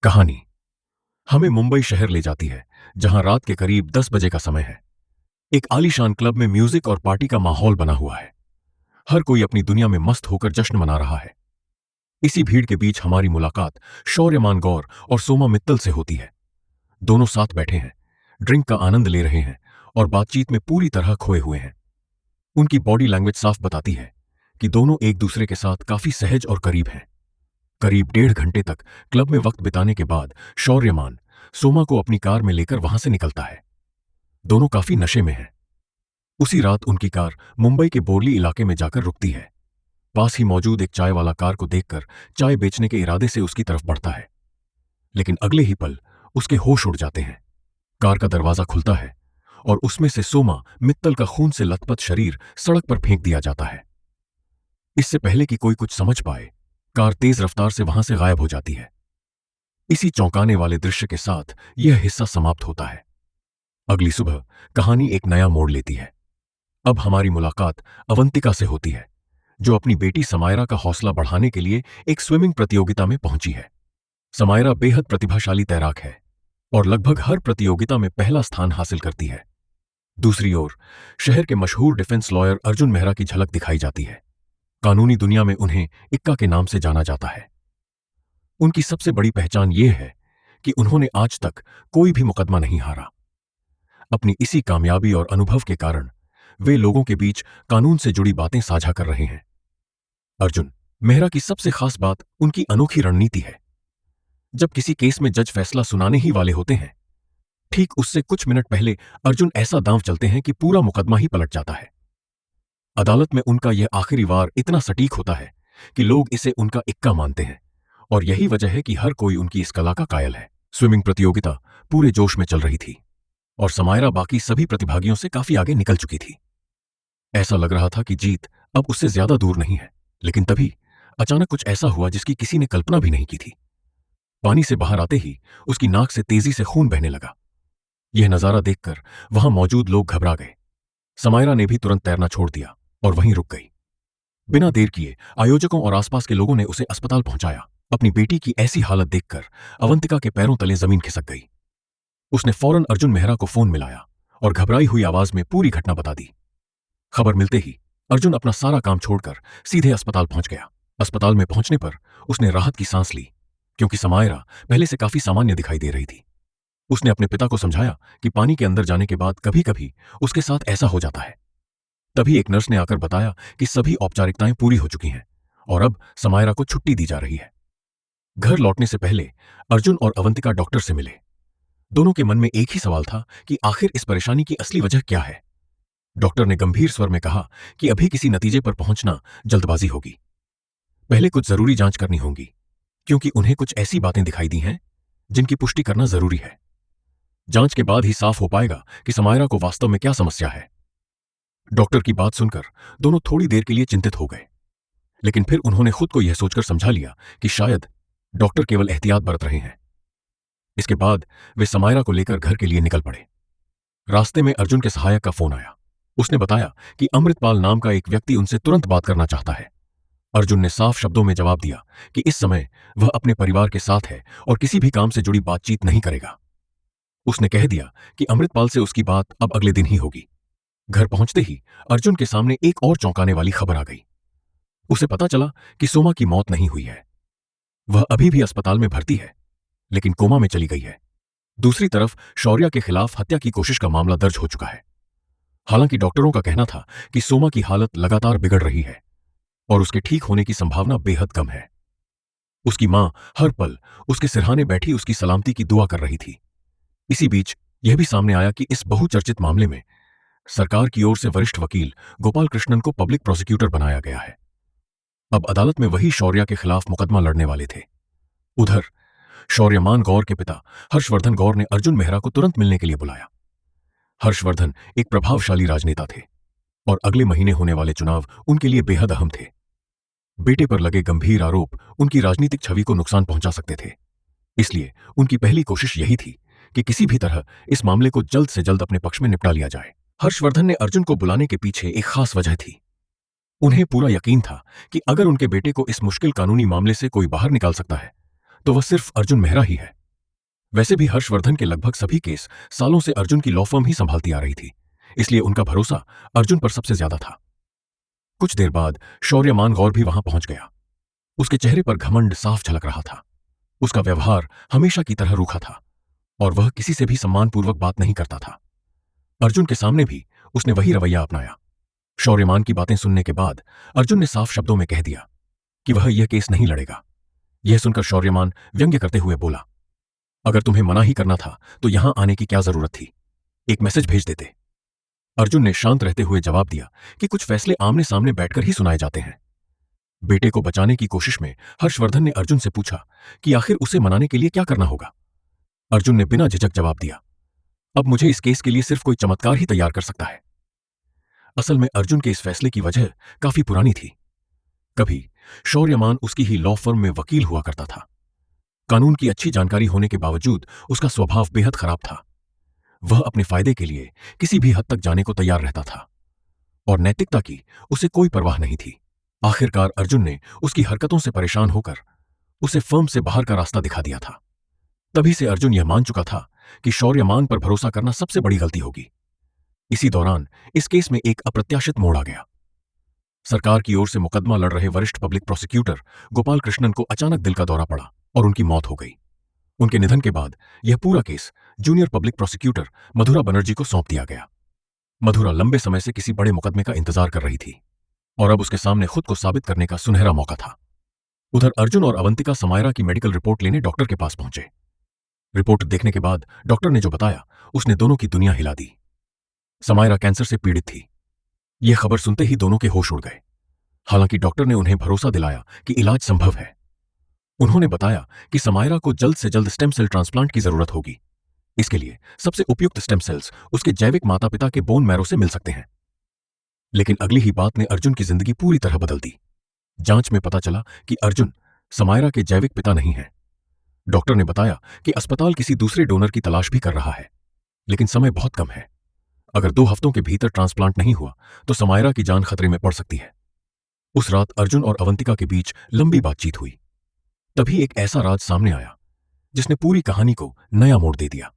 कहानी हमें मुंबई शहर ले जाती है, जहां रात के करीब 10 बजे का समय है। एक आलीशान क्लब में म्यूजिक और पार्टी का माहौल बना हुआ है। हर कोई अपनी दुनिया में मस्त होकर जश्न मना रहा है। इसी भीड़ के बीच हमारी मुलाकात शौर्यमान गौर और सोमा मित्तल से होती है। दोनों साथ बैठे हैं, ड्रिंक का आनंद ले रहे हैं और बातचीत में पूरी तरह खोए हुए हैं। उनकी बॉडी लैंग्वेज साफ बताती है कि दोनों एक दूसरे के साथ काफी सहज और करीब हैं। करीब 1.5 घंटे तक क्लब में वक्त बिताने के बाद शौर्यमान सोमा को अपनी कार में लेकर वहां से निकलता है। दोनों काफी नशे में हैं। उसी रात उनकी कार मुंबई के बोरली इलाके में जाकर रुकती है। पास ही मौजूद एक चाय वाला कार को देखकर चाय बेचने के इरादे से उसकी तरफ बढ़ता है, लेकिन अगले ही पल उसके होश उड़ जाते हैं। कार का दरवाजा खुलता है और उसमें से सोमा मित्तल का खून से लथपथ शरीर सड़क पर फेंक दिया जाता है। इससे पहले कि कोई कुछ समझ पाए, कार तेज रफ्तार से वहां से गायब हो जाती है। इसी चौंकाने वाले दृश्य के साथ यह हिस्सा समाप्त होता है। अगली सुबह कहानी एक नया मोड़ लेती है। अब हमारी मुलाकात अवंतिका से होती है, जो अपनी बेटी समायरा का हौसला बढ़ाने के लिए एक स्विमिंग प्रतियोगिता में पहुंची है। समायरा बेहद प्रतिभाशाली तैराक है और लगभग हर प्रतियोगिता में पहला स्थान हासिल करती है। दूसरी ओर शहर के मशहूर डिफेंस लॉयर अर्जुन मेहरा की झलक दिखाई जाती है। कानूनी दुनिया में उन्हें इक्का के नाम से जाना जाता है। उनकी सबसे बड़ी पहचान यह है कि उन्होंने आज तक कोई भी मुकदमा नहीं हारा। अपनी इसी कामयाबी और अनुभव के कारण वे लोगों के बीच कानून से जुड़ी बातें साझा कर रहे हैं। अर्जुन मेहरा की सबसे खास बात उनकी अनोखी रणनीति है। जब किसी केस में जज फैसला सुनाने ही वाले होते हैं, ठीक उससे कुछ मिनट पहले अर्जुन ऐसा दांव चलते हैं कि पूरा मुकदमा ही पलट जाता है। अदालत में उनका यह आखिरी वार इतना सटीक होता है कि लोग इसे उनका इक्का मानते हैं, और यही वजह है कि हर कोई उनकी इस कला का कायल है। स्विमिंग प्रतियोगिता पूरे जोश में चल रही थी और समायरा बाकी सभी प्रतिभागियों से काफी आगे निकल चुकी थी। ऐसा लग रहा था कि जीत अब उससे ज्यादा दूर नहीं है, लेकिन तभी अचानक कुछ ऐसा हुआ जिसकी किसी ने कल्पना भी नहीं की थी। पानी से बाहर आते ही उसकी नाक से तेजी से खून बहने लगा। यह नजारा देखकर वहां मौजूद लोग घबरा गए। समायरा ने भी तुरंत तैरना छोड़ दिया और वहीं रुक गई। बिना देर किए आयोजकों और आसपास के लोगों ने उसे अस्पताल पहुंचाया। अपनी बेटी की ऐसी हालत देखकर अवंतिका के पैरों तले जमीन खिसक गई। उसने फौरन अर्जुन मेहरा को फोन मिलाया और घबराई हुई आवाज में पूरी घटना बता दी। खबर मिलते ही अर्जुन अपना सारा काम छोड़कर सीधे अस्पताल पहुंच गया। अस्पताल में पहुंचने पर उसने राहत की सांस ली, क्योंकि समायरा पहले से काफी सामान्य दिखाई दे रही थी। उसने अपने पिता को समझाया कि पानी के अंदर जाने के बाद कभी कभी उसके साथ ऐसा हो जाता है। तभी एक नर्स ने आकर बताया कि सभी औपचारिकताएं पूरी हो चुकी हैं और अब समायरा को छुट्टी दी जा रही है। घर लौटने से पहले अर्जुन और अवंतिका डॉक्टर से मिले। दोनों के मन में एक ही सवाल था कि आखिर इस परेशानी की असली वजह क्या है। डॉक्टर ने गंभीर स्वर में कहा कि अभी किसी नतीजे पर पहुंचना जल्दबाजी होगी। पहले कुछ जरूरी जांच करनी होगी, क्योंकि उन्हें कुछ ऐसी बातें दिखाई दी हैं जिनकी पुष्टि करना जरूरी है। जांच के बाद ही साफ हो पाएगा कि समायरा को वास्तव में क्या समस्या है। डॉक्टर की बात सुनकर दोनों थोड़ी देर के लिए चिंतित हो गए, लेकिन फिर उन्होंने खुद को यह सोचकर समझा लिया कि शायद डॉक्टर केवल एहतियात बरत रहे हैं। इसके बाद वे समायरा को लेकर घर के लिए निकल पड़े। रास्ते में अर्जुन के सहायक का फोन आया। उसने बताया कि अमृतपाल नाम का एक व्यक्ति उनसे तुरंत बात करना चाहता है। अर्जुन ने साफ शब्दों में जवाब दिया कि इस समय वह अपने परिवार के साथ है और किसी भी काम से जुड़ी बातचीत नहीं करेगा। उसने कह दिया कि अमृतपाल से उसकी बात अब अगले दिन ही होगी। घर पहुंचते ही अर्जुन के सामने एक और चौंकाने वाली खबर आ गई। उसे पता चला कि सोमा की मौत नहीं हुई है। वह अभी भी अस्पताल में भर्ती है, लेकिन कोमा में चली गई है। दूसरी तरफ शौर्या के खिलाफ हत्या की कोशिश का मामला दर्ज हो चुका है। हालांकि डॉक्टरों का कहना था कि सोमा की हालत लगातार बिगड़ रही है और उसके ठीक होने की संभावना बेहद कम है। उसकी मां हर पल उसके सिरहाने बैठी उसकी सलामती की दुआ कर रही थी। इसी बीच यह भी सामने आया कि इस बहुचर्चित मामले में सरकार की ओर से वरिष्ठ वकील गोपाल कृष्णन को पब्लिक प्रोसिक्यूटर बनाया गया है। अब अदालत में वही शौर्या के खिलाफ मुकदमा लड़ने वाले थे। उधर शौर्यमान गौर के पिता हर्षवर्धन गौर ने अर्जुन मेहरा को तुरंत मिलने के लिए बुलाया। हर्षवर्धन एक प्रभावशाली राजनेता थे और अगले महीने होने वाले चुनाव उनके लिए बेहद अहम थे। बेटे पर लगे गंभीर आरोप उनकी राजनीतिक छवि को नुकसान पहुंचा सकते थे। इसलिए उनकी पहली कोशिश यही थी कि किसी भी तरह इस मामले को जल्द से जल्द अपने पक्ष में निपटा लिया जाए। हर्षवर्धन ने अर्जुन को बुलाने के पीछे एक खास वजह थी। उन्हें पूरा यकीन था कि अगर उनके बेटे को इस मुश्किल कानूनी मामले से कोई बाहर निकाल सकता है, तो वह सिर्फ अर्जुन मेहरा ही है। वैसे भी हर्षवर्धन के लगभग सभी केस सालों से अर्जुन की लॉ फर्म ही संभालती आ रही थी, इसलिए उनका भरोसा अर्जुन पर सबसे ज्यादा था। कुछ देर बाद शौर्यमान गौर भी वहां पहुंच गया। उसके चेहरे पर घमंड साफ झलक रहा था। उसका व्यवहार हमेशा की तरह रूखा था और वह किसी से भी सम्मानपूर्वक बात नहीं करता था। अर्जुन के सामने भी उसने वही रवैया अपनाया। शौर्यमान की बातें सुनने के बाद अर्जुन ने साफ शब्दों में कह दिया कि वह यह केस नहीं लड़ेगा। यह सुनकर शौर्यमान व्यंग्य करते हुए बोला, अगर तुम्हें मना ही करना था तो यहां आने की क्या जरूरत थी? एक मैसेज भेज देते। अर्जुन ने शांत रहते हुए जवाब दिया कि कुछ फैसले आमने सामने बैठकर ही सुनाए जाते हैं। बेटे को बचाने की कोशिश में हर्षवर्धन ने अर्जुन से पूछा कि आखिर उसे मनाने के लिए क्या करना होगा। अर्जुन ने बिना झिझक जवाब दिया, अब मुझे इस केस के लिए सिर्फ कोई चमत्कार ही तैयार कर सकता है। असल में अर्जुन के इस फैसले की वजह काफी पुरानी थी। कभी शौर्यमान उसकी ही लॉ फर्म में वकील हुआ करता था। कानून की अच्छी जानकारी होने के बावजूद उसका स्वभाव बेहद खराब था। वह अपने फायदे के लिए किसी भी हद तक जाने को तैयार रहता था और नैतिकता की उसे कोई परवाह नहीं थी। आखिरकार अर्जुन ने उसकी हरकतों से परेशान होकर उसे फर्म से बाहर का रास्ता दिखा दिया था। तभी से अर्जुन यह मान चुका था कि शौर्यमान पर भरोसा करना सबसे बड़ी गलती होगी। इसी दौरान इस केस में एक अप्रत्याशित मोड़ आ गया। सरकार की ओर से मुकदमा लड़ रहे वरिष्ठ पब्लिक प्रोसिक्यूटर गोपाल कृष्णन को अचानक दिल का दौरा पड़ा और उनकी मौत हो गई। उनके निधन के बाद यह पूरा केस जूनियर पब्लिक प्रोसिक्यूटर मधुरा बनर्जी को सौंप दिया गया। मधुरा लंबे समय से किसी बड़े मुकदमे का इंतजार कर रही थी और अब उसके सामने खुद को साबित करने का सुनहरा मौका था। उधर अर्जुन और अवंतिका समायरा की मेडिकल रिपोर्ट लेने डॉक्टर के पास पहुंचे। रिपोर्ट देखने के बाद डॉक्टर ने जो बताया उसने दोनों की दुनिया हिला दी। समायरा कैंसर से पीड़ित थी। यह खबर सुनते ही दोनों के होश उड़ गए। हालांकि डॉक्टर ने उन्हें भरोसा दिलाया कि इलाज संभव है। उन्होंने बताया कि समायरा को जल्द से जल्द स्टेम सेल ट्रांसप्लांट की जरूरत होगी। इसके लिए सबसे उपयुक्त स्टेम सेल्स उसके जैविक माता पिता के बोन मैरो से मिल सकते हैं। लेकिन अगली ही बात ने अर्जुन की जिंदगी पूरी तरह बदल दी। जांच में पता चला कि अर्जुन समायरा के जैविक पिता नहीं हैं। डॉक्टर ने बताया कि अस्पताल किसी दूसरे डोनर की तलाश भी कर रहा है, लेकिन समय बहुत कम है। अगर 2 हफ्तों के भीतर ट्रांसप्लांट नहीं हुआ तो समायरा की जान खतरे में पड़ सकती है। उस रात अर्जुन और अवंतिका के बीच लंबी बातचीत हुई। तभी एक ऐसा राज सामने आया जिसने पूरी कहानी को नया मोड़ दे दिया।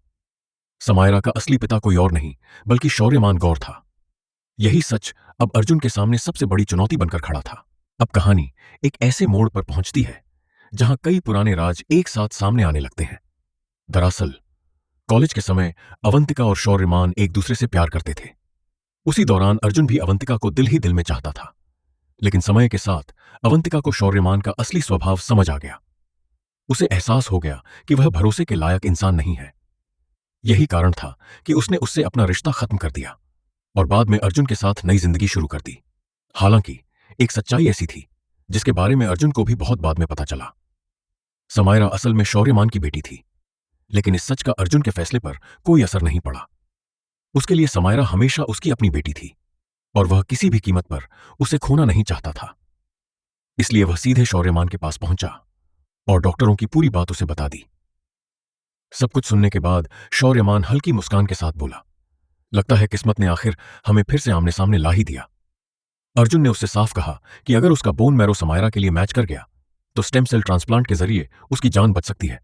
समायरा का असली पिता कोई और नहीं बल्कि शौर्यमान गौर था। यही सच अब अर्जुन के सामने सबसे बड़ी चुनौती बनकर खड़ा था। अब कहानी एक ऐसे मोड़ पर पहुंचती है जहां कई पुराने राज एक साथ सामने आने लगते हैं। दरअसल कॉलेज के समय अवंतिका और शौर्यमान एक दूसरे से प्यार करते थे। उसी दौरान अर्जुन भी अवंतिका को दिल ही दिल में चाहता था। लेकिन समय के साथ अवंतिका को शौर्यमान का असली स्वभाव समझ आ गया। उसे एहसास हो गया कि वह भरोसे के लायक इंसान नहीं है। यही कारण था कि उसने उससे अपना रिश्ता खत्म कर दिया और बाद में अर्जुन के साथ नई जिंदगी शुरू कर दी। हालांकि एक सच्चाई ऐसी थी जिसके बारे में अर्जुन को भी बहुत बाद में पता चला। समायरा असल में शौर्यमान की बेटी थी, लेकिन इस सच का अर्जुन के फैसले पर कोई असर नहीं पड़ा। उसके लिए समायरा हमेशा उसकी अपनी बेटी थी और वह किसी भी कीमत पर उसे खोना नहीं चाहता था। इसलिए वह सीधे शौर्यमान के पास पहुंचा और डॉक्टरों की पूरी बात उसे बता दी। सब कुछ सुनने के बाद शौर्यमान हल्की मुस्कान के साथ बोला, लगता है किस्मत ने आखिर हमें फिर से आमने सामने ला ही दिया। अर्जुन ने उससे साफ कहा कि अगर उसका बोन मैरो समायरा के लिए मैच कर गया तो स्टेम सेल ट्रांसप्लांट के जरिए उसकी जान बच सकती है।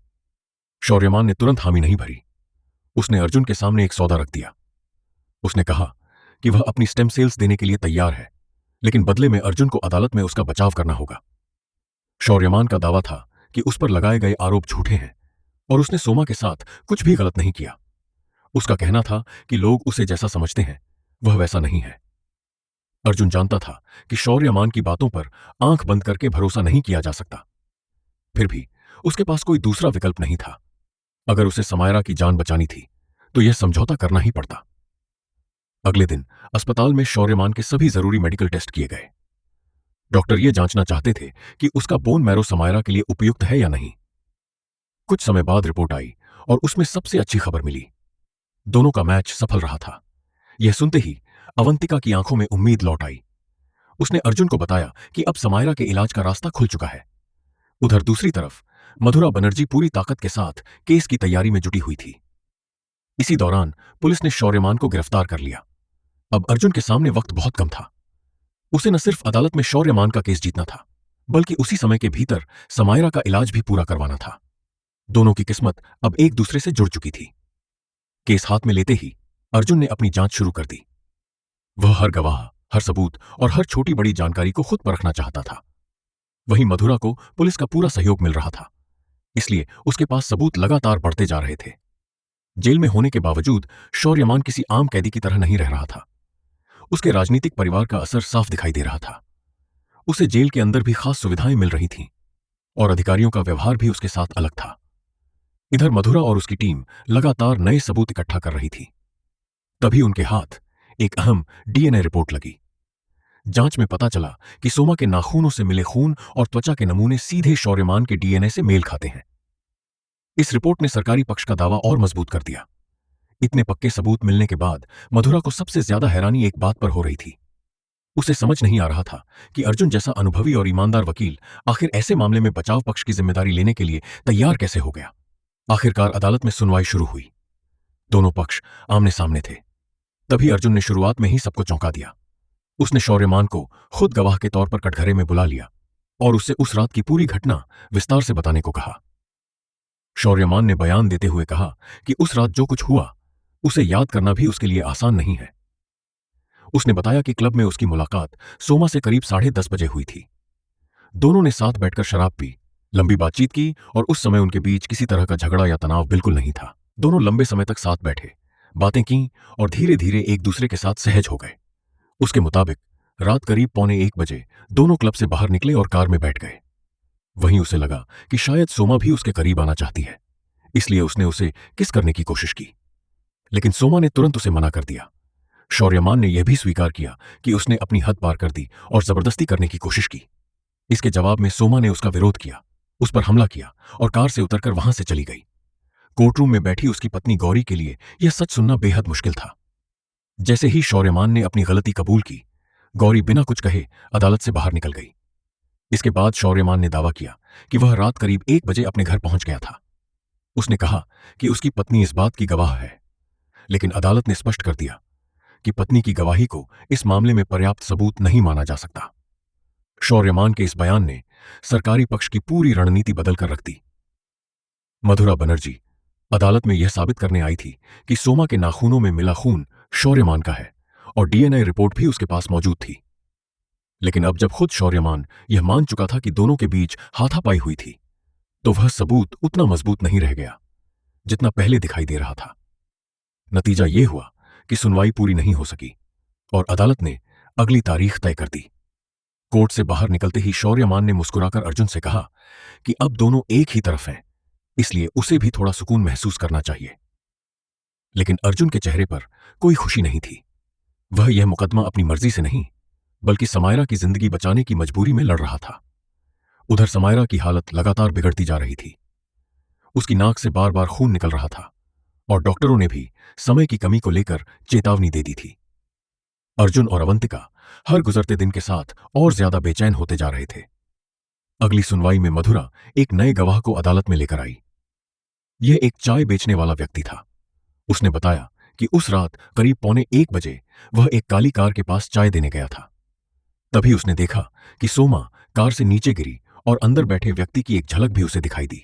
शौर्यमान ने तुरंत हामी नहीं भरी। उसने अर्जुन के सामने एक सौदा रख दिया। उसने कहा कि वह अपनी स्टेम सेल्स देने के लिए तैयार है, लेकिन बदले में अर्जुन को अदालत में उसका बचाव करना होगा। शौर्यमान का दावा था कि उस पर लगाए गए आरोप झूठे हैं और उसने सोमा के साथ कुछ भी गलत नहीं किया। उसका कहना था कि लोग उसे जैसा समझते हैं वह वैसा नहीं है। अर्जुन जानता था कि शौर्यमान की बातों पर आंख बंद करके भरोसा नहीं किया जा सकता। फिर भी उसके पास कोई दूसरा विकल्प नहीं था। अगर उसे समायरा की जान बचानी थी तो यह समझौता करना ही पड़ता। अगले दिन अस्पताल में शौर्यमान के सभी जरूरी मेडिकल टेस्ट किए गए। डॉक्टर यह जांचना चाहते थे कि उसका बोन मैरो समायरा के लिए उपयुक्त है या नहीं। कुछ समय बाद रिपोर्ट आई और उसमें सबसे अच्छी खबर मिली। दोनों का मैच सफल रहा था। यह सुनते ही अवंतिका की आंखों में उम्मीद लौट आई। उसने अर्जुन को बताया कि अब समायरा के इलाज का रास्ता खुल चुका है। उधर दूसरी तरफ मधुरा बनर्जी पूरी ताकत के साथ केस की तैयारी में जुटी हुई थी। इसी दौरान पुलिस ने शौर्यमान को गिरफ्तार कर लिया। अब अर्जुन के सामने वक्त बहुत कम था। उसे न सिर्फ अदालत में शौर्यमान का केस जीतना था, बल्कि उसी समय के भीतर समायरा का इलाज भी पूरा करवाना था। दोनों की किस्मत अब एक दूसरे से जुड़ चुकी थी। केस हाथ में लेते ही अर्जुन ने अपनी जांच शुरू कर दी। वह हर गवाह, हर सबूत और हर छोटी बड़ी जानकारी को खुद परखना चाहता था। वहीं मधुरा को पुलिस का पूरा सहयोग मिल रहा था, इसलिए उसके पास सबूत लगातार बढ़ते जा रहे थे। जेल में होने के बावजूद शौर्यमान किसी आम कैदी की तरह नहीं रह रहा था। उसके राजनीतिक परिवार का असर साफ दिखाई दे रहा था। उसे जेल के अंदर भी खास सुविधाएं मिल रही थीं और अधिकारियों का व्यवहार भी उसके साथ अलग था। इधर मधुरा और उसकी टीम लगातार नए सबूत इकट्ठा कर रही थी। तभी उनके हाथ एक अहम डीएनए रिपोर्ट लगी। जांच में पता चला कि सोमा के नाखूनों से मिले खून और त्वचा के नमूने सीधे शौर्यमान के डीएनए से मेल खाते हैं। इस रिपोर्ट ने सरकारी पक्ष का दावा और मजबूत कर दिया। इतने पक्के सबूत मिलने के बाद मधुरा को सबसे ज्यादा हैरानी एक बात पर हो रही थी। उसे समझ नहीं आ रहा था कि अर्जुन जैसा अनुभवी और ईमानदार वकील आखिर ऐसे मामले में बचाव पक्ष की जिम्मेदारी लेने के लिए तैयार कैसे हो गया। आखिरकार अदालत में सुनवाई शुरू हुई। दोनों पक्ष आमने सामने थे। तभी अर्जुन ने शुरुआत में ही सबको चौंका दिया। उसने शौर्यमान को खुद गवाह के तौर पर कटघरे में बुला लिया और उससे उस रात की पूरी घटना विस्तार से बताने को कहा। शौर्यमान ने बयान देते हुए कहा कि उस रात जो कुछ हुआ उसे याद करना भी उसके लिए आसान नहीं है। उसने बताया कि क्लब में उसकी मुलाकात सोमा से करीब 10:30 बजे हुई थी। दोनों ने साथ बैठकर शराब पी, लंबी बातचीत की और उस समय उनके बीच किसी तरह का झगड़ा या तनाव बिल्कुल नहीं था। दोनों लंबे समय तक साथ बैठे, बातें की और धीरे धीरे एक दूसरे के साथ सहज हो गए। उसके मुताबिक रात करीब 1:45 दोनों क्लब से बाहर निकले और कार में बैठ गए। वहीं उसे लगा कि शायद सोमा भी उसके करीब आना चाहती है, इसलिए उसने उसे किस करने की कोशिश की, लेकिन सोमा ने तुरंत उसे मना कर दिया। शौर्यमान ने यह भी स्वीकार किया कि उसने अपनी हद पार कर दी और जबरदस्ती करने की कोशिश की। इसके जवाब में सोमा ने उसका विरोध किया, उस पर हमला किया और कार से उतरकर वहां से चली गई। कोर्टरूम में बैठी उसकी पत्नी गौरी के लिए यह सच सुनना बेहद मुश्किल था। जैसे ही शौर्यमान ने अपनी गलती कबूल की, गौरी बिना कुछ कहे अदालत से बाहर निकल गई। इसके बाद शौर्यमान ने दावा किया कि वह रात करीब 1 बजे अपने घर पहुंच गया था। उसने कहा कि उसकी पत्नी इस बात की गवाह है, लेकिन अदालत ने स्पष्ट कर दिया कि पत्नी की गवाही को इस मामले में पर्याप्त सबूत नहीं माना जा सकता। शौर्यमान के इस बयान ने सरकारी पक्ष की पूरी रणनीति बदलकर रख दी। मधुरा बनर्जी अदालत में यह साबित करने आई थी कि सोमा के नाखूनों में मिला खून शौर्यमान का है और डीएनए रिपोर्ट भी उसके पास मौजूद थी। लेकिन अब जब खुद शौर्यमान यह मान चुका था कि दोनों के बीच हाथापाई हुई थी, तो वह सबूत उतना मजबूत नहीं रह गया जितना पहले दिखाई दे रहा था। नतीजा यह हुआ कि सुनवाई पूरी नहीं हो सकी और अदालत ने अगली तारीख तय कर दी। कोर्ट से बाहर निकलते ही शौर्यमान ने मुस्कुराकर अर्जुन से कहा कि अब दोनों एक ही तरफ हैं, इसलिए उसे भी थोड़ा सुकून महसूस करना चाहिए। लेकिन अर्जुन के चेहरे पर कोई खुशी नहीं थी। वह यह मुकदमा अपनी मर्जी से नहीं, बल्कि समायरा की जिंदगी बचाने की मजबूरी में लड़ रहा था। उधर समायरा की हालत लगातार बिगड़ती जा रही थी। उसकी नाक से बार बार खून निकल रहा था और डॉक्टरों ने भी समय की कमी को लेकर चेतावनी दे दी थी। अर्जुन और अवंतिका हर गुजरते दिन के साथ और ज्यादा बेचैन होते जा रहे थे। अगली सुनवाई में मधुरा एक नए गवाह को अदालत में लेकर आई। यह एक चाय बेचने वाला व्यक्ति था। उसने बताया कि उस रात करीब 1:45 बजे वह एक काली कार के पास चाय देने गया था। तभी उसने देखा कि सोमा कार से नीचे गिरी और अंदर बैठे व्यक्ति की एक झलक भी उसे दिखाई दी।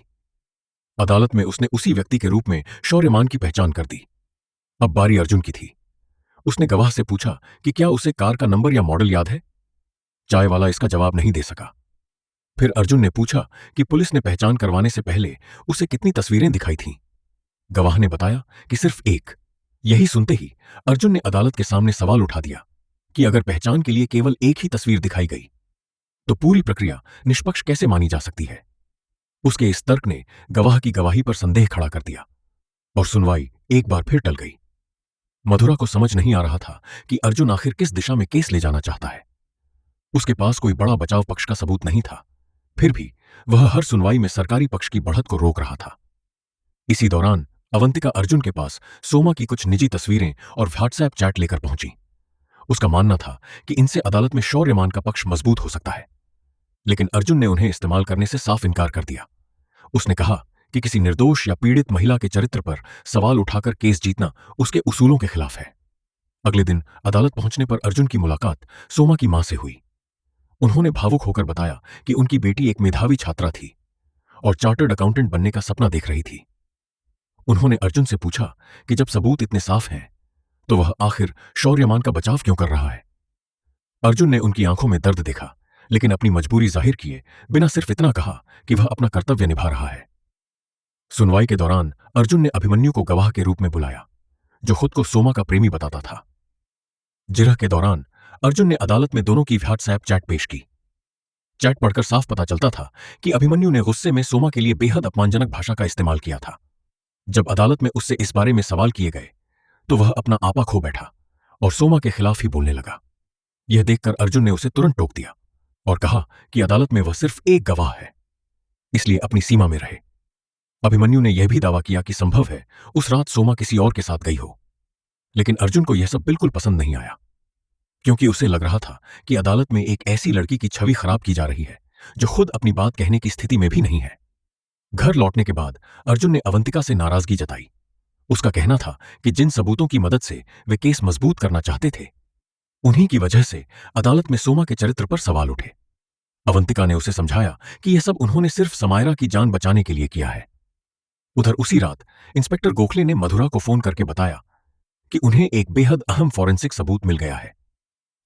अदालत में उसने उसी व्यक्ति के रूप में शौर्यमान की पहचान कर दी। अब बारी अर्जुन की थी। उसने गवाह से पूछा कि क्या उसे कार का नंबर या मॉडल याद है। चाय वाला इसका जवाब नहीं दे सका। फिर अर्जुन ने पूछा कि पुलिस ने पहचान करवाने से पहले उसे कितनी तस्वीरें दिखाई थीं। गवाह ने बताया कि सिर्फ एक। यही सुनते ही अर्जुन ने अदालत के सामने सवाल उठा दिया कि अगर पहचान के लिए केवल एक ही तस्वीर दिखाई गई तो पूरी प्रक्रिया निष्पक्ष कैसे मानी जा सकती है। उसके इस तर्क ने गवाह की गवाही पर संदेह खड़ा कर दिया और सुनवाई एक बार फिर टल गई। मधुरा को समझ नहीं आ रहा था कि अर्जुन आखिर किस दिशा में केस ले जाना चाहता है। उसके पास कोई बड़ा बचाव पक्ष का सबूत नहीं था, फिर भी वह हर सुनवाई में सरकारी पक्ष की बढ़त को रोक रहा था। इसी दौरान अवंतिका अर्जुन के पास सोमा की कुछ निजी तस्वीरें और व्हाट्सएप चैट लेकर पहुंची। उसका मानना था कि इनसे अदालत में शौर्यमान का पक्ष मजबूत हो सकता है, लेकिन अर्जुन ने उन्हें इस्तेमाल करने से साफ इनकार कर दिया। उसने कहा कि किसी निर्दोष या पीड़ित महिला के चरित्र पर सवाल उठाकर केस जीतना उसके उसूलों के खिलाफ है। अगले दिन अदालत पहुंचने पर अर्जुन की मुलाकात सोमा की मां से हुई। उन्होंने भावुक होकर बताया कि उनकी बेटी एक मेधावी छात्रा थी और चार्टर्ड अकाउंटेंट बनने का सपना देख रही थी। उन्होंने अर्जुन से पूछा कि जब सबूत इतने साफ हैं तो वह आखिर शौर्यमान का बचाव क्यों कर रहा है। अर्जुन ने उनकी आंखों में दर्द देखा, लेकिन अपनी मजबूरी जाहिर किए बिना सिर्फ इतना कहा कि वह अपना कर्तव्य निभा रहा है। सुनवाई के दौरान अर्जुन ने अभिमन्यु को गवाह के रूप में बुलाया, जो खुद को सोमा का प्रेमी बताता था। जिरह के दौरान अर्जुन ने अदालत में दोनों की व्हाट्सएप चैट पेश की। चैट पढ़कर साफ पता चलता था कि अभिमन्यु ने गुस्से में सोमा के लिए बेहद अपमानजनक भाषा का इस्तेमाल किया था। जब अदालत में उससे इस बारे में सवाल किए गए तो वह अपना आपा खो बैठा और सोमा के खिलाफ ही बोलने लगा। यह देखकर अर्जुन ने उसे तुरंत टोक दिया और कहा कि अदालत में वह सिर्फ एक गवाह है, इसलिए अपनी सीमा में रहे। अभिमन्यु ने यह भी दावा किया कि संभव है उस रात सोमा किसी और के साथ गई हो, लेकिन अर्जुन को यह सब बिल्कुल पसंद नहीं आया, क्योंकि उसे लग रहा था कि अदालत में एक ऐसी लड़की की छवि खराब की जा रही है जो खुद अपनी बात कहने की स्थिति में भी नहीं है। घर लौटने के बाद अर्जुन ने अवंतिका से नाराजगी जताई। उसका कहना था कि जिन सबूतों की मदद से वे केस मजबूत करना चाहते थे, उन्हीं की वजह से अदालत में सोमा के चरित्र पर सवाल उठे। अवंतिका ने उसे समझाया कि यह सब उन्होंने सिर्फ समायरा की जान बचाने के लिए किया है। उधर उसी रात इंस्पेक्टर गोखले ने मधुरा को फोन करके बताया कि उन्हें एक बेहद अहम फॉरेंसिक सबूत मिल गया है।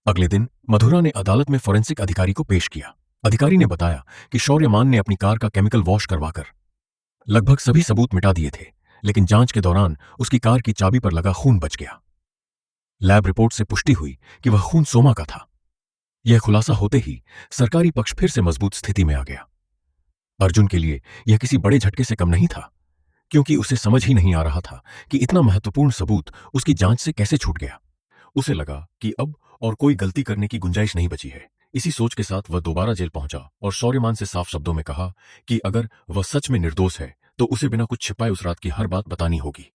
अगले दिन मधुरा ने अदालत में फॉरेंसिक अधिकारी को पेश किया। अधिकारी ने बताया कि शौर्यमान ने अपनी कार का केमिकल वॉश करवाकर लगभग सभी सबूत मिटा दिए थे, लेकिन जांच के दौरान उसकी कार की चाबी पर लगा खून बच गया। लैब रिपोर्ट से पुष्टि हुई कि वह खून सोमा का था। यह खुलासा होते ही सरकारी पक्ष फिर से मजबूत स्थिति में आ गया। अर्जुन के लिए यह किसी बड़े झटके से कम नहीं था, क्योंकि उसे समझ ही नहीं आ रहा था कि इतना महत्वपूर्ण सबूत उसकी जांच से कैसे छूट गया। उसे लगा कि अब और कोई गलती करने की गुंजाइश नहीं बची है। इसी सोच के साथ वह दोबारा जेल पहुंचा और शौर्यमान से साफ शब्दों में कहा कि अगर वह सच में निर्दोष है तो उसे बिना कुछ छिपाए उस रात की हर बात बतानी होगी।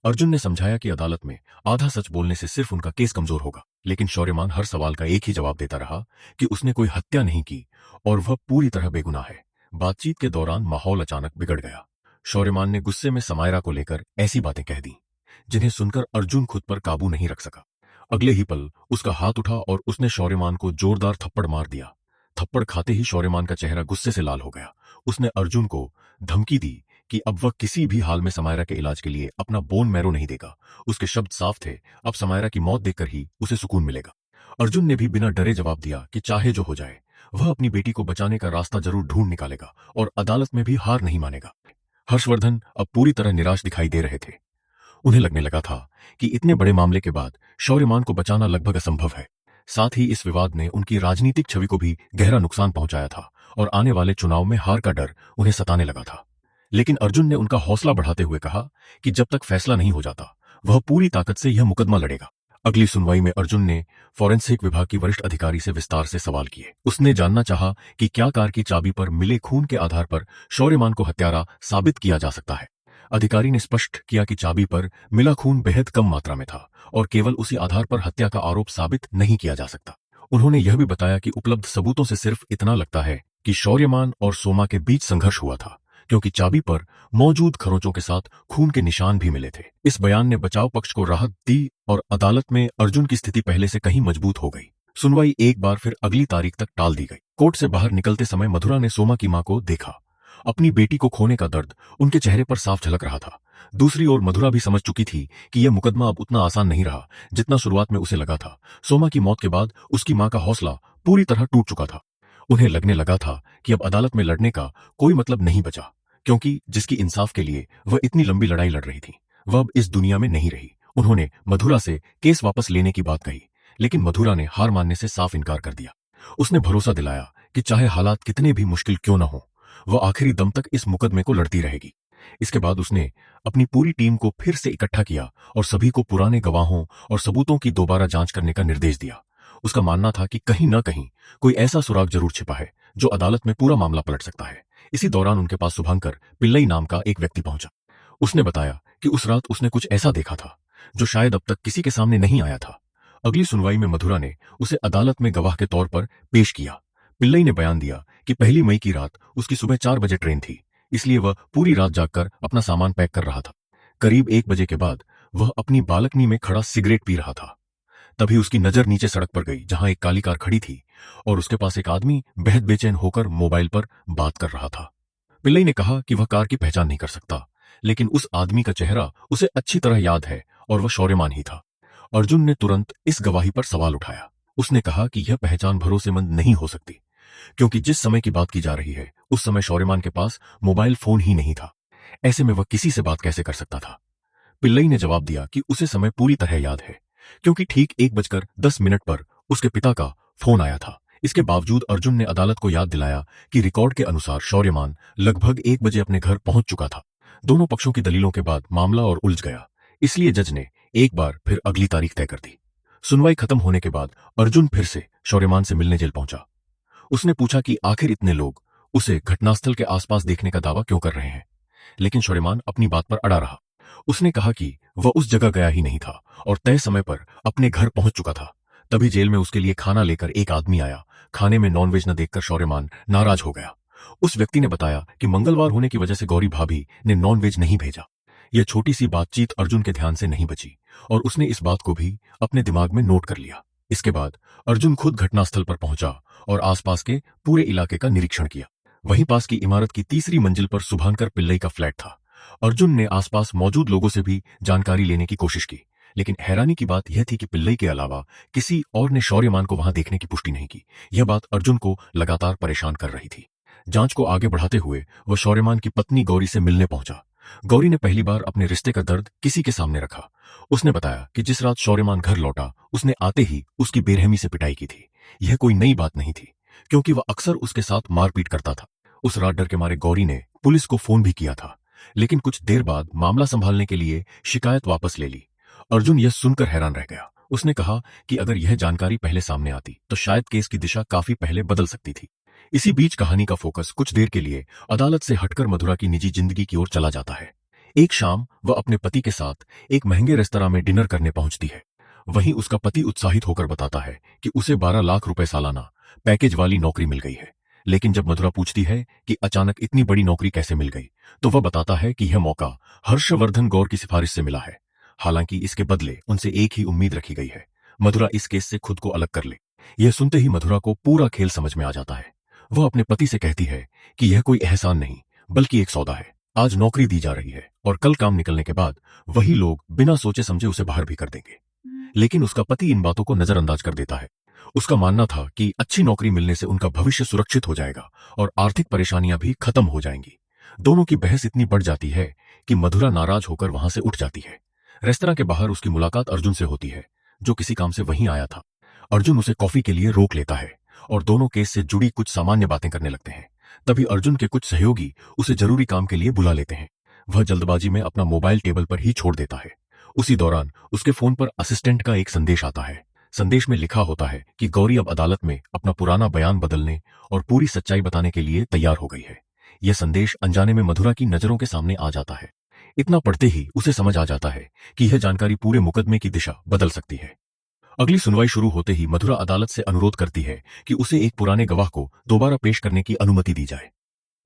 अर्जुन ने समझाया कि अदालत में आधा सच बोलने से सिर्फ उनका केस कमजोर होगा, लेकिन शौर्यमान हर सवाल का एक ही जवाब देता रहा कि उसने कोई हत्या नहीं की और वह पूरी तरह बेगुनाह है। बातचीत के दौरान माहौल अचानक बिगड़ गया। शौर्यमान ने गुस्से में समायरा को लेकर ऐसी बातें कह दी जिन्हें सुनकर अर्जुन खुद पर काबू नहीं रख सका। अगले ही पल उसका हाथ उठा और उसने शौर्यमान को जोरदार थप्पड़ मार दिया। थप्पड़ खाते ही शौर्यमान का चेहरा गुस्से से लाल हो गया। उसने अर्जुन को धमकी दी कि अब वह किसी भी हाल में समायरा के इलाज के लिए अपना बोन मैरो नहीं देगा। उसके शब्द साफ थे, अब समायरा की मौत देखकर ही उसे सुकून मिलेगा। अर्जुन ने भी बिना डरे जवाब दिया कि चाहे जो हो जाए, वह अपनी बेटी को बचाने का रास्ता जरूर ढूंढ निकालेगा और अदालत में भी हार नहीं मानेगा। हर्षवर्धन अब पूरी तरह निराश दिखाई दे रहे थे। उन्हें लगने लगा था कि इतने बड़े मामले के बाद शौर्यमान को बचाना लगभग असंभव है। साथ ही इस विवाद ने उनकी राजनीतिक छवि को भी गहरा नुकसान पहुंचाया था और आने वाले चुनाव में हार का डर उन्हें सताने लगा था। लेकिन अर्जुन ने उनका हौसला बढ़ाते हुए कहा कि जब तक फैसला नहीं हो जाता, वह पूरी ताकत से यह मुकदमा लड़ेगा। अगली सुनवाई में अर्जुन ने फॉरेंसिक विभाग की वरिष्ठ अधिकारी से विस्तार से सवाल किए। उसने जानना चाहा कि क्या कार की चाबी पर मिले खून के आधार पर शौर्यमान को हत्यारा साबित किया जा सकता है। अधिकारी ने स्पष्ट किया कि चाबी पर मिला खून बेहद कम मात्रा में था और केवल उसी आधार पर हत्या का आरोप साबित नहीं किया जा सकता। उन्होंने यह भी बताया कि उपलब्ध सबूतों से सिर्फ इतना लगता है कि शौर्यमान और सोमा के बीच संघर्ष हुआ था, क्योंकि चाबी पर मौजूद खरोंचों के साथ खून के निशान भी मिले थे। इस बयान ने बचाव पक्ष को राहत दी और अदालत में अर्जुन की स्थिति पहले से कहीं मजबूत हो गई। सुनवाई एक बार फिर अगली तारीख तक टाल दी गई। कोर्ट से बाहर निकलते समय मधुरा ने सोमा की मां को देखा। अपनी बेटी को खोने का दर्द उनके चेहरे पर साफ झलक रहा था। दूसरी ओर मधुरा भी समझ चुकी थी कि यह मुकदमा अब उतना आसान नहीं रहा जितना शुरुआत में उसे लगा था। सोमा की मौत के बाद उसकी मां का हौसला पूरी तरह टूट चुका था। उन्हें लगने लगा था कि अब अदालत में लड़ने का कोई मतलब नहीं बचा, क्योंकि जिसकी इंसाफ के लिए वह इतनी लंबी लड़ाई लड़ रही थी, वह अब इस दुनिया में नहीं रही। उन्होंने मधुरा से केस वापस लेने की बात कही, लेकिन मधुरा ने हार मानने से साफ इनकार कर दिया। उसने भरोसा दिलाया कि चाहे हालात कितने भी मुश्किल क्यों न हो, वह आखिरी दम तक इस मुकदमे को लड़ती रहेगी। इसके बाद उसने अपनी पूरी टीम को फिर से इकट्ठा किया और सभी को पुराने गवाहों और सबूतों की दोबारा जांच करने का निर्देश दिया। उसका मानना था कि कहीं न कहीं कोई ऐसा सुराग जरूर छिपा है जो अदालत में पूरा मामला पलट सकता है। इसी दौरान उनके पास शुभंकर पिल्लई नाम का एक व्यक्ति पहुंचा। उसने बताया कि उस रात उसने कुछ ऐसा देखा था जो शायद अब तक किसी के सामने नहीं आया था। अगली सुनवाई में मधुरा ने उसे अदालत में गवाह के तौर पर पेश किया। पिल्लई ने बयान दिया कि 1 मई की रात उसकी सुबह 4 बजे ट्रेन थी, इसलिए वह पूरी रात जागकर अपना सामान पैक कर रहा था। करीब 1 बजे के बाद वह अपनी बालकनी में खड़ा सिगरेट पी रहा था। तभी उसकी नजर नीचे सड़क पर गई, जहां एक काली कार खड़ी थी और उसके पास एक आदमी बेहद बेचैन होकर मोबाइल पर बात कर रहा था। पिल्लई ने कहा कि वह कार की पहचान नहीं कर सकता, लेकिन उस आदमी का चेहरा उसे अच्छी तरह याद है और वह शौर्यमान ही था। अर्जुन ने तुरंत इस गवाही पर सवाल उठाया। उसने कहा कि यह पहचान भरोसेमंद नहीं हो सकती, क्योंकि जिस समय की बात की जा रही है उस समय शौर्यमान के पास मोबाइल फोन ही नहीं था। ऐसे में वह किसी से बात कैसे कर सकता था? पिल्लई ने जवाब दिया कि उसे समय पूरी तरह याद है, क्योंकि ठीक 1:10 पर उसके पिता का फोन आया था। इसके बावजूद अर्जुन ने अदालत को याद दिलाया कि रिकॉर्ड के अनुसार शौर्यमान लगभग 1 बजे अपने घर पहुंच चुका था। दोनों पक्षों की दलीलों के बाद मामला और उलझ गया। इसलिए जज ने एक बार फिर अगली तारीख तय कर दी। सुनवाई खत्म होने के बाद अर्जुन फिर से शौर्यमान से मिलने जेल पहुंचा। उसने पूछा कि आखिर इतने लोग उसे घटनास्थल के आसपास देखने का दावा क्यों कर रहे हैं, लेकिन शौर्यमान अपनी बात पर अड़ा रहा। उसने कहा कि वह उस जगह गया ही नहीं था और तय समय पर अपने घर पहुंच चुका था। तभी जेल में उसके लिए खाना लेकर एक आदमी आया। खाने में नॉनवेज न देखकर शौर्यमान नाराज हो गया। उस व्यक्ति ने बताया कि मंगलवार होने की वजह से गौरी भाभी ने नॉनवेज नहीं भेजा। यह छोटी सी बातचीत अर्जुन के ध्यान से नहीं बची और उसने इस बात को भी अपने दिमाग में नोट कर लिया। इसके बाद अर्जुन खुद घटनास्थल पर पहुंचा और आसपास के पूरे इलाके का निरीक्षण किया। वहीं पास की इमारत की तीसरी मंजिल पर सुभानकर पिल्लई का फ्लैट था। अर्जुन ने आसपास मौजूद लोगों से भी जानकारी लेने की कोशिश की, लेकिन हैरानी की बात यह थी कि पिल्लई के अलावा किसी और ने शौर्यमान को वहां देखने की पुष्टि नहीं की। यह बात अर्जुन को लगातार परेशान कर रही थी। जांच को आगे बढ़ाते हुए वह शौर्यमान की पत्नी गौरी से मिलने पहुंचा। गौरी ने पहली बार अपने रिश्ते का दर्द किसी के सामने रखा। उसने बताया कि जिस रात शौर्यमान घर लौटा उसने आते ही उसकी बेरहमी से पिटाई की थी। यह कोई नई बात नहीं थी, क्योंकि वह अक्सर उसके साथ मारपीट करता था। उस रात डर के मारे गौरी ने पुलिस को फोन भी किया था, लेकिन कुछ देर बाद मामला संभालने के लिए शिकायत वापस ले ली। अर्जुन यह सुनकर हैरान रह गया। उसने कहा कि अगर यह जानकारी पहले सामने आती तो शायद केस की दिशा काफी पहले बदल सकती थी। इसी बीच कहानी का फोकस कुछ देर के लिए अदालत से हटकर मधुरा की निजी जिंदगी की ओर चला जाता है। एक शाम वह अपने पति के साथ एक महंगे रेस्तरां में डिनर करने पहुंचती है। वहीं उसका पति उत्साहित होकर बताता है कि उसे 12 लाख रुपए सालाना पैकेज वाली नौकरी मिल गई है। लेकिन जब मधुरा पूछती है कि अचानक इतनी बड़ी नौकरी कैसे मिल गई, तो वह बताता है कि यह मौका हर्षवर्धन गौर की सिफारिश से मिला है। हालांकि इसके बदले उनसे एक ही उम्मीद रखी गई है, मधुरा इस केस से खुद को अलग कर ले। यह सुनते ही मधुरा को पूरा खेल समझ में आ जाता है। वह अपने पति से कहती है कि यह कोई एहसान नहीं बल्कि एक सौदा है। आज नौकरी दी जा रही है और कल काम निकलने के बाद वही लोग बिना सोचे समझे उसे बाहर भी कर देंगे। लेकिन उसका पति इन बातों को नजरअंदाज कर देता है। उसका मानना था कि अच्छी नौकरी मिलने से उनका भविष्य सुरक्षित हो जाएगा और आर्थिक परेशानियां भी खत्म हो जाएंगी। दोनों की बहस इतनी बढ़ जाती है कि मधुरा नाराज होकर वहां से उठ जाती है। रेस्तरां के बाहर उसकी मुलाकात अर्जुन से होती है, जो किसी काम से वहीं आया था। अर्जुन उसे कॉफी के लिए रोक लेता है और दोनों केस से जुड़ी कुछ सामान्य बातें करने लगते हैं। तभी अर्जुन के कुछ सहयोगी उसे जरूरी काम के लिए बुला लेते हैं। वह जल्दबाजी में अपना मोबाइल टेबल पर ही छोड़ देता है। उसी दौरान उसके फोन पर असिस्टेंट का एक संदेश आता है। संदेश में लिखा होता है कि गौरी अब अदालत में अपना पुराना बयान बदलने और पूरी सच्चाई बताने के लिए तैयार हो गई है। यह संदेश अनजाने में मधुरा की नजरों के सामने आ जाता है। इतना पढ़ते ही उसे समझ आ जाता है कि यह जानकारी पूरे मुकदमे की दिशा बदल सकती है। अगली सुनवाई शुरू होते ही मधुरा अदालत से अनुरोध करती है कि उसे एक पुराने गवाह को दोबारा पेश करने की अनुमति दी जाए।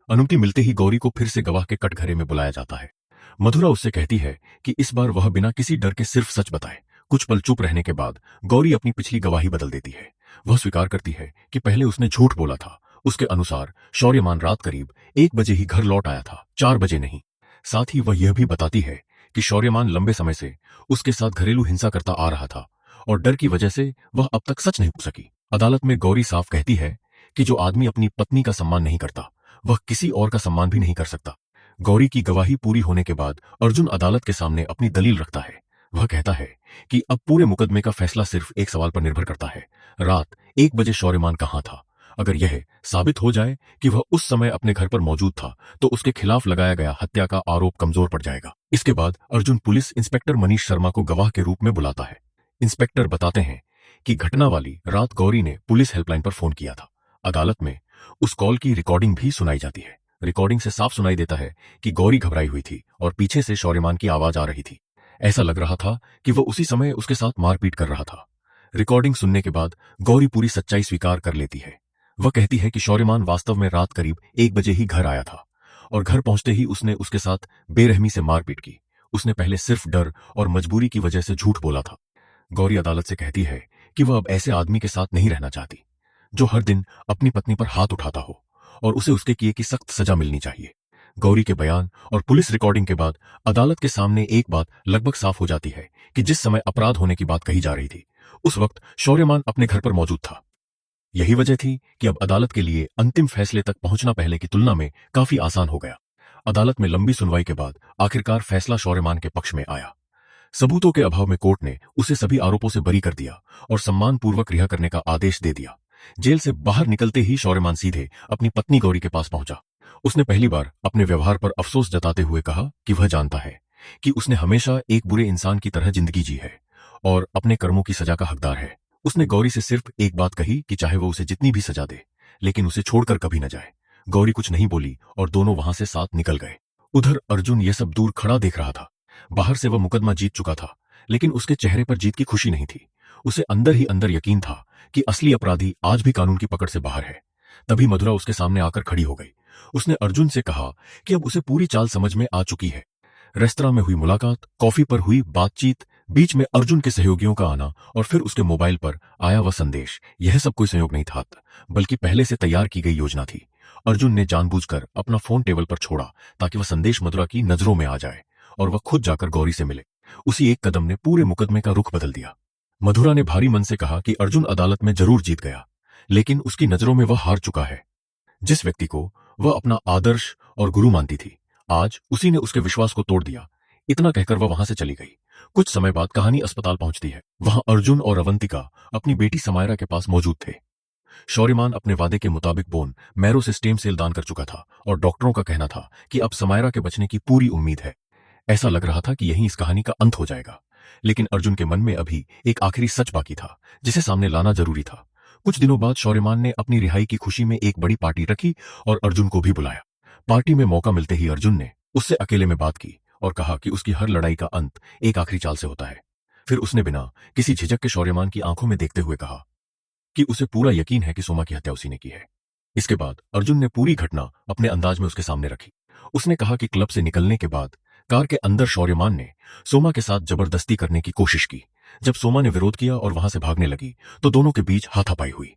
अनुमति मिलते ही गौरी को फिर से गवाह के कटघरे में बुलाया जाता है। मधुरा उससे कहती है कि इस बार वह बिना किसी डर के सिर्फ सच बताए। कुछ पल चुप रहने के बाद गौरी अपनी पिछली गवाही बदल देती है। वह स्वीकार करती है कि पहले उसने झूठ बोला था। उसके अनुसार शौर्यमान रात करीब 1 बजे ही घर लौट आया था, 4 बजे नहीं। साथ ही वह यह भी बताती है कि शौर्यमान लंबे समय से उसके साथ घरेलू हिंसा करता आ रहा था और डर की वजह से वह अब तक सच नहीं पूछ सकी। अदालत में गौरी साफ कहती है कि जो आदमी अपनी पत्नी का सम्मान नहीं करता वह किसी और का सम्मान भी नहीं कर सकता। गौरी की गवाही पूरी होने के बाद अर्जुन अदालत के सामने अपनी दलील रखता है। वह कहता है कि अब पूरे मुकदमे का फैसला सिर्फ एक सवाल पर निर्भर करता है, रात 1 बजे शौर्यमान कहाँ था। अगर यह साबित हो जाए कि वह उस समय अपने घर पर मौजूद था तो उसके खिलाफ लगाया गया हत्या का आरोप कमजोर पड़ जाएगा। इसके बाद अर्जुन पुलिस इंस्पेक्टर मनीष शर्मा को गवाह के रूप में बुलाता है। इंस्पेक्टर बताते हैं कि घटना वाली रात गौरी ने पुलिस हेल्पलाइन पर फोन किया था। अदालत में उस कॉल की रिकॉर्डिंग भी सुनाई जाती है। रिकॉर्डिंग से साफ सुनाई देता है कि गौरी घबराई हुई थी और पीछे से शौर्यमान की आवाज आ रही थी। ऐसा लग रहा था कि वह उसी समय उसके साथ मारपीट कर रहा था। रिकॉर्डिंग सुनने के बाद गौरी पूरी सच्चाई स्वीकार कर लेती है। वह कहती है कि शौर्यमान वास्तव में रात करीब 1 बजे ही घर आया था और घर पहुंचते ही उसने उसके साथ बेरहमी से मारपीट की। उसने पहले सिर्फ डर और मजबूरी की वजह से झूठ बोला था। गौरी अदालत से कहती है कि वह अब ऐसे आदमी के साथ नहीं रहना चाहती जो हर दिन अपनी पत्नी पर हाथ उठाता हो और उसे उसके किए की सख्त सजा मिलनी चाहिए। गौरी के बयान और पुलिस रिकॉर्डिंग के बाद अदालत के सामने एक बात लगभग साफ हो जाती है कि जिस समय अपराध होने की बात कही जा रही थी उस वक्त शौर्यमान अपने घर पर मौजूद था। यही वजह थी कि अब अदालत के लिए अंतिम फैसले तक पहुंचना पहले की तुलना में काफी आसान हो गया। अदालत में लंबी सुनवाई के बाद आखिरकार फैसला शौर्यमान के पक्ष में आया। सबूतों के अभाव में कोर्ट ने उसे सभी आरोपों से बरी कर दिया और सम्मानपूर्वक रिहा करने का आदेश दे दिया। जेल से बाहर निकलते ही शौर्यमान सीधे अपनी पत्नी गौरी के पास पहुंचा। उसने पहली बार अपने व्यवहार पर अफसोस जताते हुए कहा कि वह जानता है कि उसने हमेशा एक बुरे इंसान की तरह जिंदगी जी है और अपने कर्मों की सजा का हकदार है। उसने गौरी से सिर्फ एक बात कही कि चाहे वो उसे जितनी भी सजा दे लेकिन उसे छोड़कर कभी न जाए। गौरी कुछ नहीं बोली और दोनों वहां से साथ निकल गए। उधर अर्जुन यह सब दूर खड़ा देख रहा था। बाहर से वह मुकदमा जीत चुका था लेकिन उसके चेहरे पर जीत की खुशी नहीं थी। उसे अंदर ही अंदर यकीन था कि असली अपराधी आज भी कानून की पकड़ से बाहर है। तभी मधुरा उसके सामने आकर खड़ी हो गई। उसने अर्जुन से कहा कि अब उसे पूरी चाल समझ में आ चुकी है। रेस्तरां में हुई मुलाकात, कॉफी पर हुई बातचीत, बीच में अर्जुन के सहयोगियों का आना और फिर उसके मोबाइल पर आया वह संदेश, यह सब कोई संयोग नहीं था बल्कि पहले से तैयार की गई योजना थी। अर्जुन ने जानबूझकर अपना फोन टेबल पर छोड़ा ताकि वह संदेश मधुरा की नजरों में आ जाए और वह खुद जाकर गौरी से मिले। उसी एक कदम ने पूरे मुकदमे का रुख बदल दिया। मधुरा ने भारी मन से कहा कि अर्जुन अदालत में जरूर जीत गया लेकिन उसकी नजरों में वह हार चुका है। जिस व्यक्ति को वह अपना आदर्श और गुरु मानती थी आज उसी ने उसके विश्वास को तोड़ दिया। इतना कहकर वह वहां से चली गई। कुछ समय बाद कहानी अस्पताल पहुंचती है। वहां अर्जुन और अवंतिका अपनी बेटी समायरा के पास मौजूद थे। शौर्यमान अपने वादे के मुताबिक बोन मैरो से स्टेम सेल दान कर चुका था और डॉक्टरों का कहना था कि अब समायरा के बचने की पूरी उम्मीद है। ऐसा लग रहा था कि यहीं इस कहानी का अंत हो जाएगा लेकिन अर्जुन के मन में अभी एक आखिरी सच बाकी था जिसे सामने लाना जरूरी था। कुछ दिनों बाद शौर्यमान ने अपनी रिहाई की खुशी में एक बड़ी पार्टी रखी और अर्जुन को भी बुलाया। पार्टी में मौका मिलते ही अर्जुन ने उससे अकेले में बात की और कहा कि उसकी हर लड़ाई का अंत एक आखिरी चाल से होता है। फिर उसने बिना किसी झिझक के शौर्यमान की आंखों में देखते हुए कहा कि उसे पूरा यकीन है कि सोमा की हत्या उसी ने की है। इसके बाद अर्जुन ने पूरी घटना अपने अंदाज में उसके सामने रखी। उसने कहा कि क्लब से निकलने के बाद कार के अंदर शौर्यमान ने सोमा के साथ जबरदस्ती करने की कोशिश की। जब सोमा ने विरोध किया और वहां से भागने लगी तो दोनों के बीच हाथापाई हुई।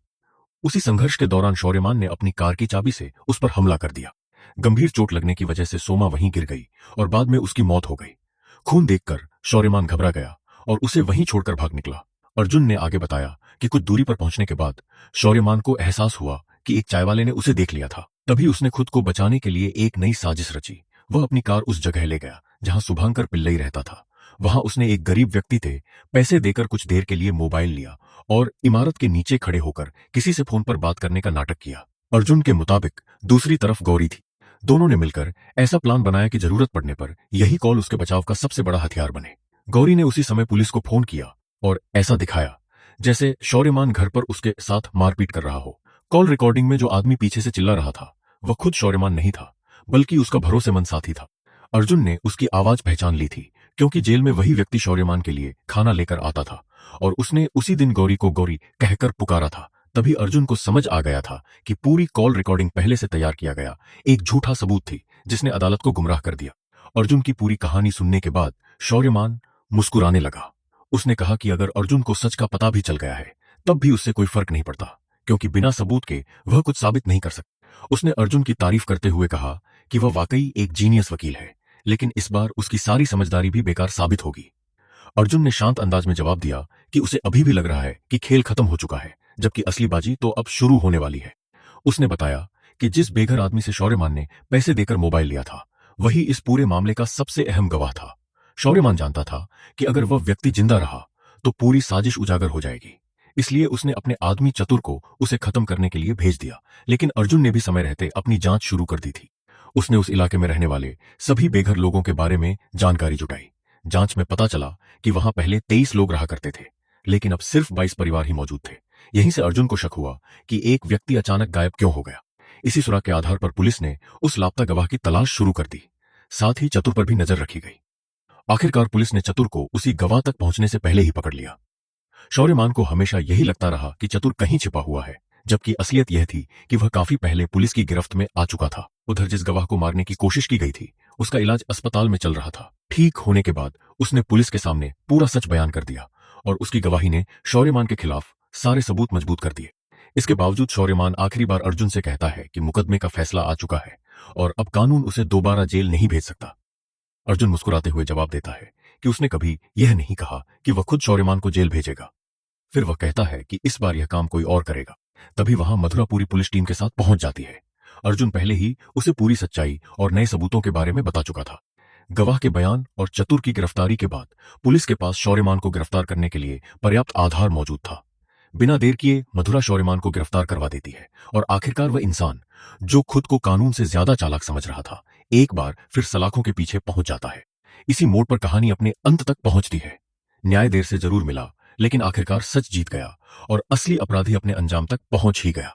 उसी संघर्ष के दौरान शौर्यमान ने अपनी कार की चाबी से उस पर हमला कर दिया। गंभीर चोट लगने की वजह से सोमा वहीं गिर गई और बाद में उसकी मौत हो गई। खून देखकर शौर्यमान घबरा गया और उसे वहीं छोड़कर भाग निकला। अर्जुन ने आगे बताया कि कुछ दूरी पर पहुंचने के बाद शौर्यमान को एहसास हुआ कि एक चाय वाले ने उसे देख लिया था। तभी उसने खुद को बचाने के लिए एक नई साजिश रची। वह अपनी कार उस जगह ले गया जहां शुभांकर पिल्लई रहता था। वहां उसने एक गरीब व्यक्ति थे पैसे देकर कुछ देर के लिए मोबाइल लिया और इमारत के नीचे खड़े होकर किसी से फोन पर बात करने का नाटक किया। अर्जुन के मुताबिक दूसरी तरफ गौरी थी। दोनों ने मिलकर ऐसा प्लान बनाया कि जरूरत पड़ने पर यही कॉल उसके बचाव का सबसे बड़ा हथियार बने। गौरी ने उसी समय पुलिस को फोन किया और ऐसा दिखाया जैसे शौर्यमान घर पर उसके साथ मारपीट कर रहा हो। कॉल रिकॉर्डिंग में जो आदमी पीछे से चिल्ला रहा था वह खुद शौर्यमान नहीं था बल्कि उसका भरोसेमंद साथी था। अर्जुन ने उसकी आवाज पहचान ली थी क्योंकि जेल में वही व्यक्ति शौर्यमान के लिए खाना लेकर आता था और उसने उसी दिन गौरी को गौरी कहकर पुकारा था। तभी अर्जुन को समझ आ गया था कि पूरी कॉल रिकॉर्डिंग पहले से तैयार किया गया एक झूठा सबूत थी जिसने अदालत को गुमराह कर दिया। अर्जुन की पूरी कहानी सुनने के बाद शौर्यमान मुस्कुराने लगा। उसने कहा कि अगर अर्जुन को सच का पता भी चल गया है तब भी उससे कोई फर्क नहीं पड़ता क्योंकि बिना सबूत के वह कुछ साबित नहीं कर सकता। उसने अर्जुन की तारीफ करते हुए कहा कि वह वाकई एक जीनियस वकील है लेकिन इस बार उसकी सारी समझदारी भी बेकार साबित होगी। अर्जुन ने शांत अंदाज में जवाब दिया कि उसे अभी भी लग रहा है कि खेल खत्म हो चुका है जबकि असली बाजी तो अब शुरू होने वाली है। उसने बताया कि जिस बेघर आदमी से शौर्यमान ने पैसे देकर मोबाइल लिया था वही इस पूरे मामले का सबसे अहम गवाह था। शौर्यमान जानता था कि अगर वह व्यक्ति जिंदा रहा तो पूरी साजिश उजागर हो जाएगी, इसलिए उसने अपने आदमी चतुर को उसे खत्म करने के लिए भेज दिया। लेकिन अर्जुन ने भी समय रहते अपनी जांच शुरू कर दी थी। उसने उस इलाके में रहने वाले सभी बेघर लोगों के बारे में जानकारी जुटाई। जांच में पता चला कि वहां पहले 23 लोग रहा करते थे लेकिन अब सिर्फ 22 परिवार ही मौजूद थे। यहीं से अर्जुन को शक हुआ कि एक व्यक्ति अचानक गायब क्यों हो गया। इसी सुराग के आधार पर पुलिस ने उस लापता गवाह की तलाश शुरू कर दी। साथ ही चतुर पर भी नजर रखी गई। आखिरकार पुलिस ने चतुर को उसी गवाह तक पहुंचने से पहले ही पकड़ लिया। शौर्यमान को हमेशा यही लगता रहा कि चतुर कहीं छिपा हुआ है जबकि असलियत यह थी कि वह काफी पहले पुलिस की गिरफ्त में आ चुका था। उधर जिस गवाह को मारने की कोशिश की गई थी उसका इलाज अस्पताल में चल रहा था। ठीक होने के बाद उसने पुलिस के सामने पूरा सच बयान कर दिया और उसकी गवाही ने शौर्यमान के खिलाफ सारे सबूत मजबूत कर दिए। इसके बावजूद शौर्यमान आखिरी बार अर्जुन से कहता है कि मुकदमे का फैसला आ चुका है और अब कानून उसे दोबारा जेल नहीं भेज सकता। अर्जुन मुस्कुराते हुए जवाब देता है कि उसने कभी यह नहीं कहा कि वह खुद शौर्यमान को जेल भेजेगा। फिर वह कहता है कि इस बार यह काम कोई और करेगा। तभी वहां मधुरा पूरी पुलिस टीम के साथ पहुंच जाती है। अर्जुन पहले ही उसे पूरी सच्चाई और नए सबूतों के बारे में बता चुका था। गवाह के बयान और चतुर की गिरफ्तारी के बाद पुलिस के पास शौर्यमान को गिरफ्तार करने के लिए पर्याप्त आधार मौजूद था। बिना देर किए मधुरा शौर्यमान को गिरफ्तार करवा देती है और आखिरकार वह इंसान जो खुद को कानून से ज्यादा चालाक समझ रहा था, एक बार फिर सलाखों के पीछे पहुंच जाता है। इसी मोड़ पर कहानी अपने अंत तक पहुंचती है। न्याय देर से जरूर मिला, लेकिन आखिरकार सच जीत गया और असली अपराधी अपने अंजाम तक पहुंच ही गया।